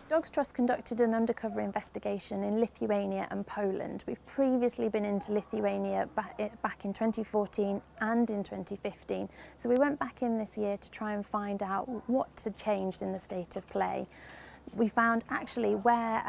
Dogs Trust conducted an undercover investigation in Lithuania and Poland. We've previously been into Lithuania back in 2014 and in 2015, so we went back in this year to try and find out what had changed in the state of play. We found actually where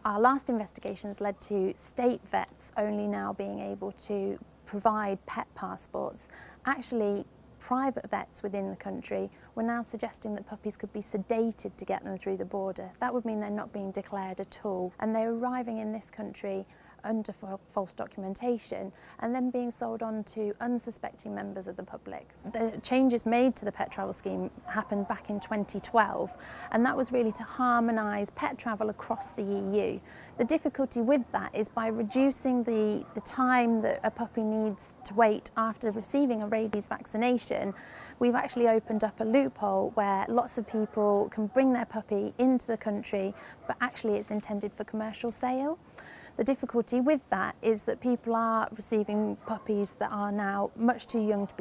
our last investigations led to state vets only now being able to provide pet passports, actually private vets within the country were now suggesting that puppies could be sedated to get them through the border. That would mean they're not being declared at all, and they're arriving in this country under false documentation and then being sold on to unsuspecting members of the public. The changes made to the pet travel scheme happened back in 2012, and that was really to harmonise pet travel across the EU. The difficulty with that is by reducing the time that a puppy needs to wait after receiving a rabies vaccination, we've actually opened up a loophole where lots of people can bring their puppy into the country, but actually it's intended for commercial sale. The difficulty with that is that people are receiving puppies that are now much too young to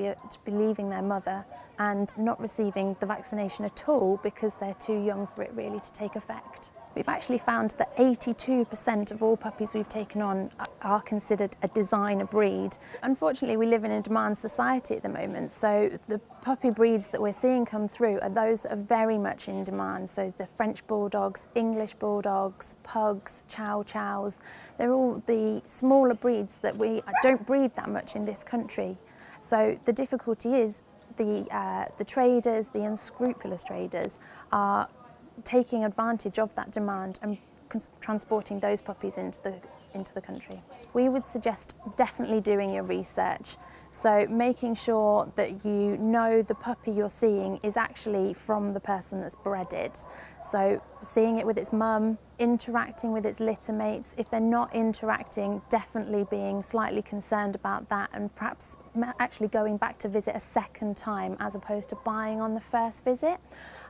be leaving their mother and not receiving the vaccination at all because they're too young for it really to take effect. We've actually found that 82% of all puppies we've taken on are considered a designer breed. Unfortunately, we live in a demand society at the moment, so the puppy breeds that we're seeing come through are those that are very much in demand. So the French Bulldogs, English Bulldogs, Pugs, Chow Chows, they're all the smaller breeds that we don't breed that much in this country. So the difficulty is the traders, the unscrupulous traders, are taking advantage of that demand and transporting those puppies into the country. We would suggest definitely doing your research, so making sure that you know the puppy you're seeing is actually from the person that's bred it. So seeing it with its mum, interacting with its litter mates. If they're not interacting, definitely being slightly concerned about that and perhaps actually going back to visit a second time as opposed to buying on the first visit.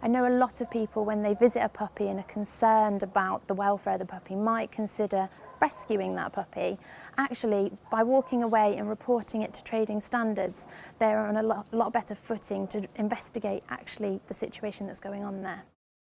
I know a lot of people, when they visit a puppy and are concerned about the welfare of the puppy, might consider rescuing that puppy. Actually, by walking away and reporting it to trading standards, they're on a lot better footing to investigate actually the situation that's going on there.